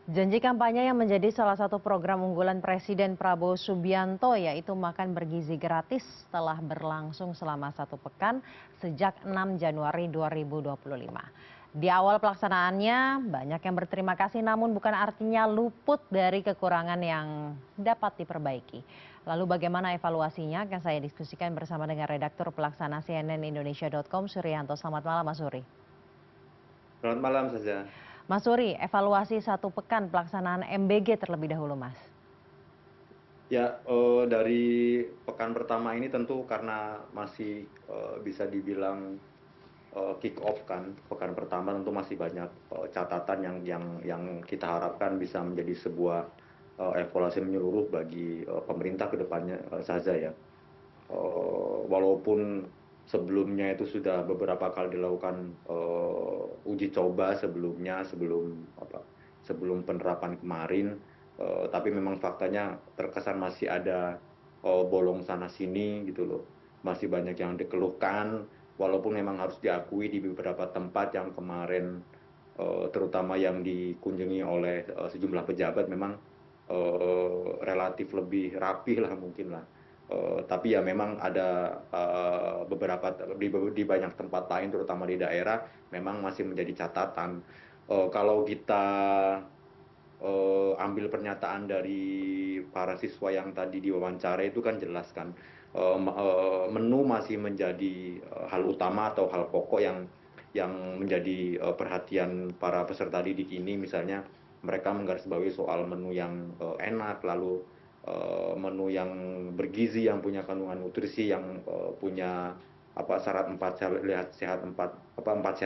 Janji kampanye yang menjadi salah satu program unggulan Presiden Prabowo Subianto yaitu makan bergizi gratis telah berlangsung selama 1 pekan sejak 6 Januari 2025. Di awal pelaksanaannya banyak yang berterima kasih namun bukan artinya luput dari kekurangan yang dapat diperbaiki. Lalu bagaimana evaluasinya akan saya diskusikan bersama dengan redaktur pelaksana cnnindonesia.com Suryanto. Selamat malam Mas Suri. Selamat malam saja. Mas Suri, evaluasi 1 pekan pelaksanaan MBG terlebih dahulu, Mas. Ya, dari pekan pertama ini tentu karena masih bisa dibilang kick off kan, pekan pertama tentu masih banyak catatan yang kita harapkan bisa menjadi sebuah evaluasi menyeluruh bagi pemerintah ke depannya saja ya. Walaupun sebelumnya itu sudah beberapa kali dilakukan uji coba sebelumnya sebelum penerapan kemarin, tapi memang faktanya terkesan masih ada bolong sana sini gitu loh, masih banyak yang dikeluhkan walaupun memang harus diakui di beberapa tempat yang kemarin terutama yang dikunjungi oleh sejumlah pejabat memang relatif lebih rapih lah mungkin lah. Tapi ya memang ada beberapa di banyak tempat lain terutama di daerah memang masih menjadi catatan. Kalau kita ambil pernyataan dari para siswa yang tadi diwawancara itu kan jelas kan menu masih menjadi hal utama atau hal pokok yang menjadi perhatian para peserta didik ini. Misalnya mereka menggarisbawahi soal menu yang enak, lalu menu yang bergizi, yang punya kandungan nutrisi, yang punya syarat 4 sehat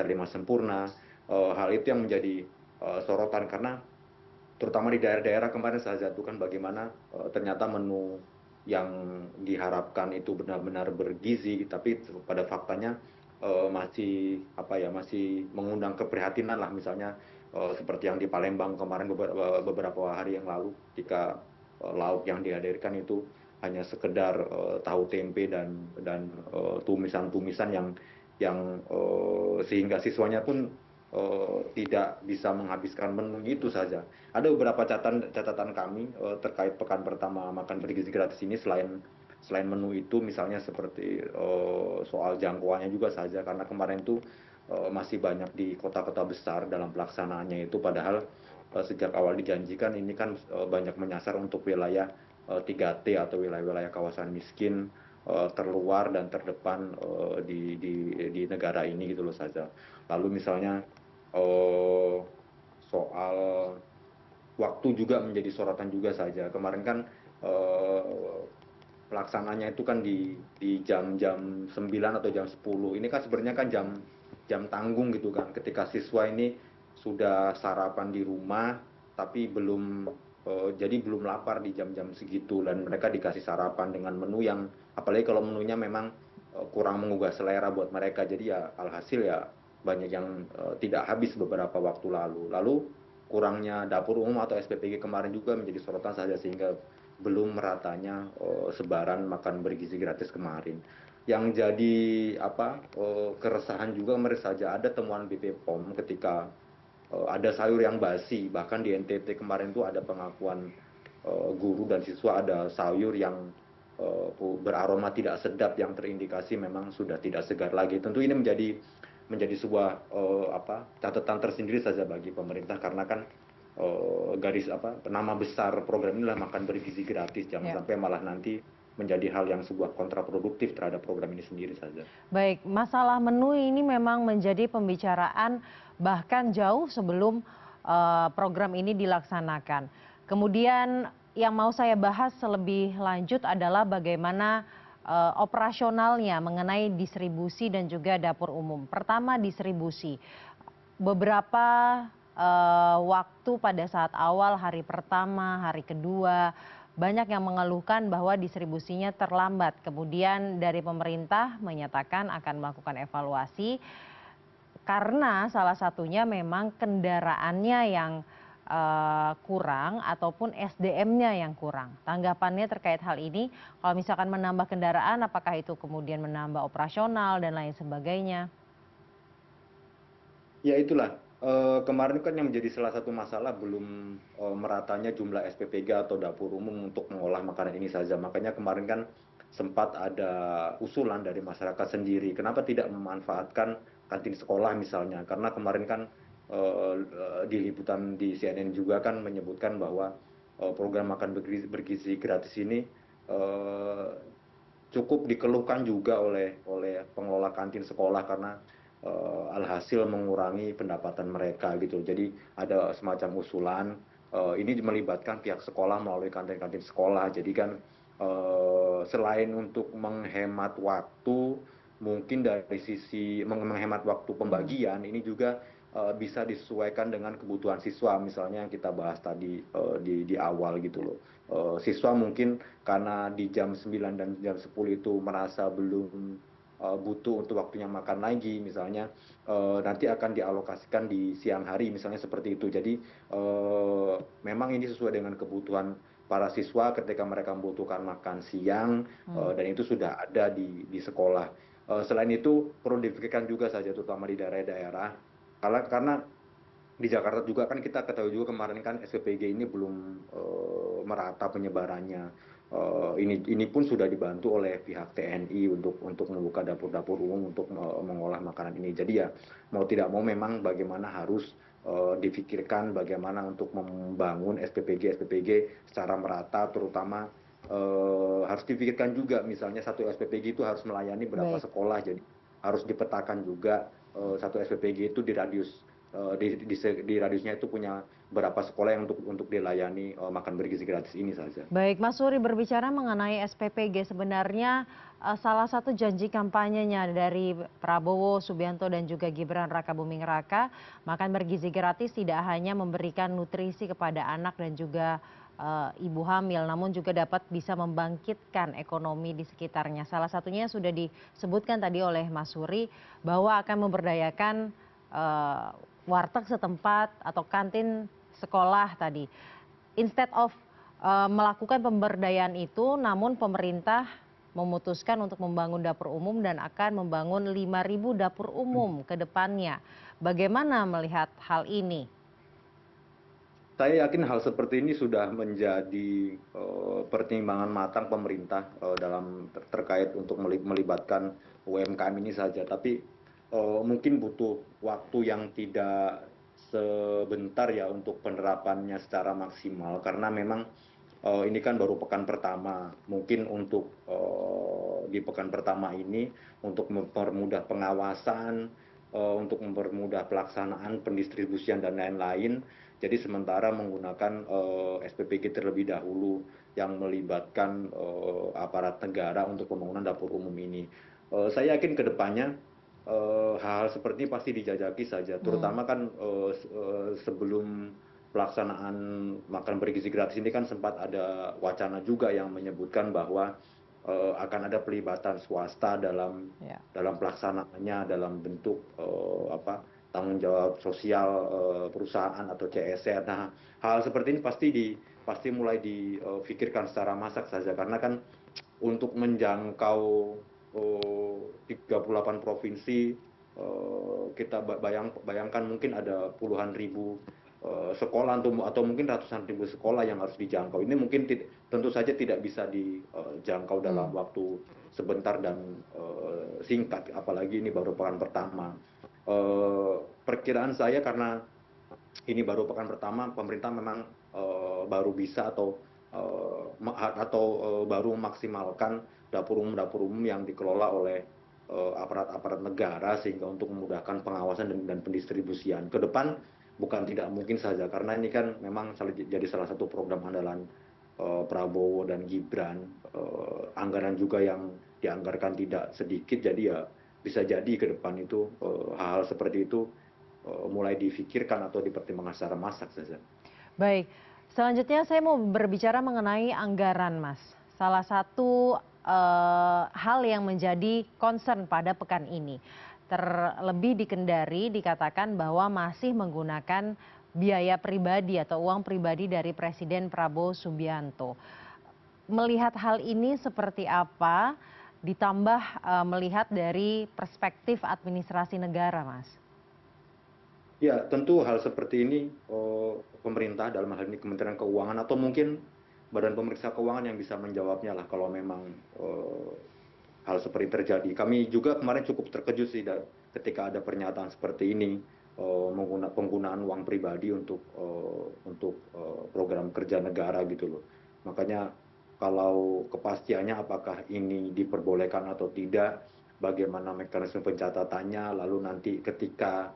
5 sempurna. Hal itu yang menjadi sorotan karena terutama di daerah-daerah kemarin saya jatuhkan bagaimana ternyata menu yang diharapkan itu benar-benar bergizi, tapi pada faktanya masih mengundang keprihatinan lah, misalnya seperti yang di Palembang kemarin beberapa hari yang lalu, ketika lauk yang dihadirkan itu hanya sekedar tahu tempe dan tumisan-tumisan yang sehingga siswanya pun tidak bisa menghabiskan menu itu saja. Ada beberapa catatan kami terkait pekan pertama makan bergizi gratis ini, selain menu itu misalnya seperti soal jangkauannya juga saja, karena kemarin itu masih banyak di kota-kota besar dalam pelaksanaannya itu, padahal sejak awal dijanjikan ini kan banyak menyasar untuk wilayah 3T atau wilayah-wilayah kawasan miskin terluar dan terdepan di negara ini gitu loh saja. Lalu misalnya soal waktu juga menjadi sorotan juga saja. Kemarin kan eh, pelaksananya itu kan di jam-jam 9 atau jam 10. Ini kan sebenarnya kan jam tanggung gitu kan. Ketika siswa ini sudah sarapan di rumah tapi jadi belum lapar di jam-jam segitu, dan mereka dikasih sarapan dengan menu yang apalagi kalau menunya memang kurang menggugah selera buat mereka. Jadi ya alhasil ya banyak yang tidak habis beberapa waktu lalu. Lalu kurangnya dapur umum atau SPPG kemarin juga menjadi sorotan saja, sehingga belum meratanya sebaran makan bergizi gratis kemarin. Yang jadi keresahan juga kemarin saja ada temuan BPOM ketika ada sayur yang basi. Bahkan di NTT kemarin itu ada pengakuan guru dan siswa ada sayur yang beraroma tidak sedap yang terindikasi memang sudah tidak segar lagi. Tentu ini menjadi sebuah catatan tersendiri saja bagi pemerintah, karena kan nama besar program ini adalah makan bergizi gratis. Jangan Ya. sampai malah nanti menjadi hal yang sebuah kontraproduktif terhadap program ini sendiri saja. Baik, masalah menu ini memang menjadi pembicaraan bahkan jauh sebelum program ini dilaksanakan. Kemudian yang mau saya bahas lebih lanjut adalah bagaimana operasionalnya mengenai distribusi dan juga dapur umum. Pertama, distribusi. Beberapa waktu pada saat awal, hari pertama, hari kedua, banyak yang mengeluhkan bahwa distribusinya terlambat. Kemudian dari pemerintah menyatakan akan melakukan evaluasi karena salah satunya memang kendaraannya yang kurang ataupun SDM-nya yang kurang. Tanggapannya terkait hal ini, kalau misalkan menambah kendaraan, apakah itu kemudian menambah operasional dan lain sebagainya? Ya itulah. Kemarin kan yang menjadi salah satu masalah belum meratanya jumlah SPPG atau dapur umum untuk mengolah makanan ini saja. Makanya kemarin kan sempat ada usulan dari masyarakat sendiri, kenapa tidak memanfaatkan kantin sekolah misalnya? Karena kemarin kan di liputan di CNN juga kan menyebutkan bahwa program makan bergizi gratis ini eh, cukup dikeluhkan juga oleh pengelola kantin sekolah karena alhasil mengurangi pendapatan mereka gitu. Jadi ada semacam usulan ini melibatkan pihak sekolah melalui kantin-kantin sekolah. Jadi kan selain untuk menghemat waktu, mungkin dari sisi menghemat waktu Hmm. pembagian, ini juga bisa disesuaikan dengan kebutuhan siswa. Misalnya yang kita bahas tadi di awal gitu loh. Siswa mungkin karena di jam 9 dan jam 10 itu merasa belum butuh untuk waktunya makan lagi misalnya, nanti akan dialokasikan di siang hari misalnya seperti itu. Jadi memang ini sesuai dengan kebutuhan para siswa ketika mereka membutuhkan makan siang, Hmm. dan itu sudah ada di sekolah. Selain itu perlu dipikirkan juga saja terutama di daerah-daerah karena di Jakarta juga kan kita ketahui juga kemarin kan SPPG ini belum merata penyebarannya. Ini pun sudah dibantu oleh pihak TNI untuk membuka dapur-dapur umum untuk mengolah makanan ini. Jadi ya mau tidak mau memang bagaimana harus difikirkan bagaimana untuk membangun SPPG secara merata, terutama harus difikirkan juga misalnya satu SPPG itu harus melayani berapa Baik. sekolah. Jadi harus dipetakan juga satu SPPG itu di radius di radiusnya itu punya berapa sekolah yang untuk dilayani makan bergizi gratis ini saja. Baik, Mas Suri, berbicara mengenai SPPG, sebenarnya salah satu janji kampanyenya dari Prabowo Subianto dan juga Gibran Rakabuming Raka, makan bergizi gratis tidak hanya memberikan nutrisi kepada anak dan juga ibu hamil, namun juga dapat bisa membangkitkan ekonomi di sekitarnya. Salah satunya sudah disebutkan tadi oleh Mas Suri bahwa akan memberdayakan eh, warteg setempat atau kantin sekolah tadi. Instead of melakukan pemberdayaan itu, namun pemerintah memutuskan untuk membangun dapur umum dan akan membangun 5.000 dapur umum ke depannya. Bagaimana melihat hal ini? Saya yakin hal seperti ini sudah menjadi pertimbangan matang pemerintah dalam terkait untuk melibatkan UMKM ini saja. Tapi mungkin butuh waktu yang tidak sebentar ya untuk penerapannya secara maksimal karena memang ini kan baru pekan pertama. Mungkin untuk di pekan pertama ini untuk mempermudah pengawasan, untuk mempermudah pelaksanaan pendistribusian dan lain-lain. Jadi sementara menggunakan SPPG terlebih dahulu yang melibatkan aparat negara untuk pembangunan dapur umum ini. Saya yakin ke depannya hal-hal seperti ini pasti dijajaki saja, Hmm. terutama kan sebelum pelaksanaan makan bergizi gratis ini kan sempat ada wacana juga yang menyebutkan bahwa akan ada pelibatan swasta dalam Ya. pelaksanaannya dalam bentuk apa tanggung jawab sosial perusahaan atau CSR. Nah, hal seperti ini pasti mulai difikirkan secara masak saja karena kan untuk menjangkau 38 provinsi kita bayangkan mungkin ada puluhan ribu sekolah atau mungkin ratusan ribu sekolah yang harus dijangkau. Ini mungkin tentu saja tidak bisa dijangkau dalam Hmm. waktu sebentar dan singkat, apalagi ini baru pekan pertama. Perkiraan saya karena ini baru pekan pertama, pemerintah memang baru bisa atau baru memaksimalkan dapur umum yang dikelola oleh aparat-aparat negara sehingga untuk memudahkan pengawasan dan pendistribusian. Ke depan bukan tidak mungkin saja karena ini kan memang jadi salah satu program andalan Prabowo dan Gibran. Anggaran juga yang dianggarkan tidak sedikit, jadi ya bisa jadi ke depan itu hal-hal seperti itu mulai difikirkan atau dipertimbangkan secara masak saja. Baik, selanjutnya saya mau berbicara mengenai anggaran, Mas. Salah satu hal yang menjadi concern pada pekan ini, terlebih di Kendari dikatakan bahwa masih menggunakan biaya pribadi atau uang pribadi dari Presiden Prabowo Subianto. Melihat hal ini seperti apa, ditambah melihat dari perspektif administrasi negara, Mas? Ya, tentu hal seperti ini pemerintah dalam hal ini Kementerian Keuangan atau mungkin Badan Pemeriksa Keuangan yang bisa menjawabnya lah kalau memang hal seperti terjadi. Kami juga kemarin cukup terkejut sih ketika ada pernyataan seperti ini penggunaan uang pribadi untuk program kerja negara gitu loh. Makanya kalau kepastiannya apakah ini diperbolehkan atau tidak, bagaimana mekanisme pencatatannya, lalu nanti ketika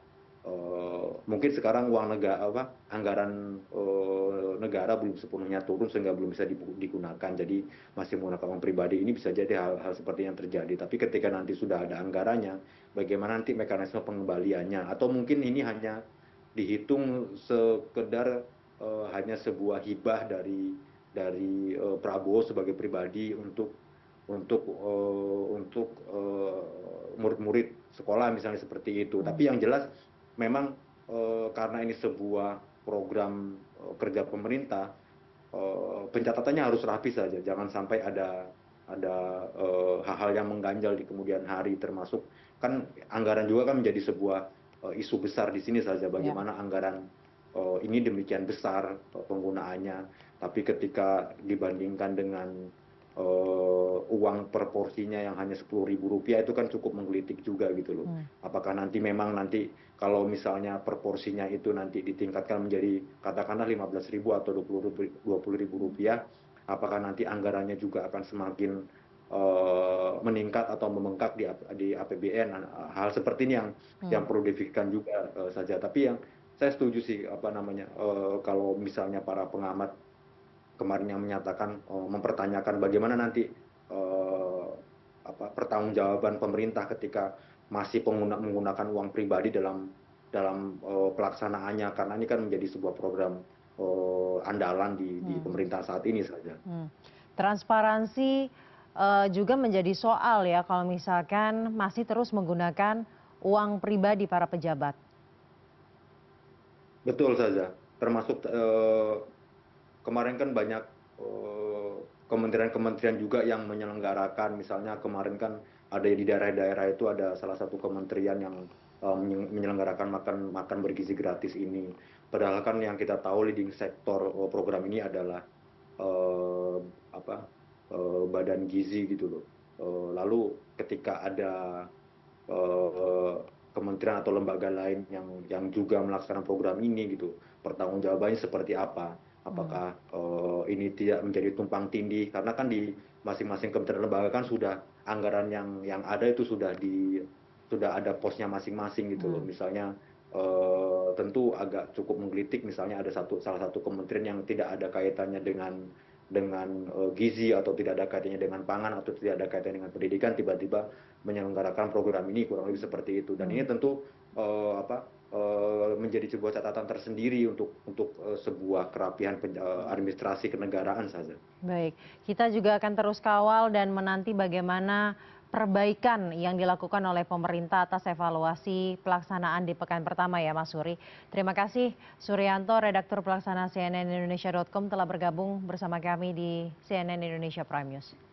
mungkin sekarang uang negara anggaran negara belum sepenuhnya turun sehingga belum bisa digunakan, jadi masih menggunakan uang pribadi, ini bisa jadi hal-hal seperti yang terjadi. Tapi ketika nanti sudah ada anggarannya, bagaimana nanti mekanisme pengembaliannya, atau mungkin ini hanya dihitung sekedar hanya sebuah hibah dari Prabowo sebagai pribadi untuk murid-murid sekolah misalnya seperti itu. Tapi yang jelas memang karena ini sebuah program kerja pemerintah, pencatatannya harus rapi saja, jangan sampai ada hal-hal yang mengganjal di kemudian hari, termasuk kan anggaran juga kan menjadi sebuah isu besar di sini saja, Ya. bagaimana anggaran ini demikian besar penggunaannya, tapi ketika dibandingkan dengan uang proporsinya yang hanya Rp10.000 itu kan cukup menggelitik juga gitu loh. Apakah nanti kalau misalnya proporsinya itu nanti ditingkatkan menjadi katakanlah 15.000 atau Rp20.000, apakah nanti anggarannya juga akan semakin meningkat atau membengkak di APBN? Hal seperti ini yang perlu difikirkan juga saja. Tapi yang saya setuju sih kalau misalnya para pengamat kemarin yang menyatakan mempertanyakan bagaimana nanti pertanggungjawaban pemerintah ketika masih menggunakan uang pribadi dalam pelaksanaannya, karena ini kan menjadi sebuah program andalan di pemerintah saat ini saja. Transparansi juga menjadi soal ya kalau misalkan masih terus menggunakan uang pribadi para pejabat. Betul saja, termasuk kemarin kan banyak kementerian-kementerian juga yang menyelenggarakan, misalnya kemarin kan ada di daerah-daerah itu ada salah satu kementerian yang menyelenggarakan makan bergizi gratis ini. Padahal kan yang kita tahu leading sektor program ini adalah eh, badan gizi gitu loh. Lalu ketika ada kementerian atau lembaga lain yang juga melaksanakan program ini gitu, pertanggungjawabannya seperti apa? Apakah ini tidak menjadi tumpang tindih, karena kan di masing-masing kementerian lembaga kan sudah anggaran yang ada itu sudah ada posnya masing-masing gitu loh. Misalnya tentu agak cukup menggelitik misalnya ada salah satu kementerian yang tidak ada kaitannya dengan gizi, atau tidak ada kaitannya dengan pangan, atau tidak ada kaitannya dengan pendidikan, tiba-tiba menyelenggarakan program ini, kurang lebih seperti itu. Dan ini tentu menjadi sebuah catatan tersendiri untuk sebuah kerapihan administrasi kenegaraan saja. Baik, kita juga akan terus kawal dan menanti bagaimana perbaikan yang dilakukan oleh pemerintah atas evaluasi pelaksanaan di pekan pertama ya Mas Suri. Terima kasih Suryanto, redaktur pelaksana CNN Indonesia.com telah bergabung bersama kami di CNN Indonesia Prime News.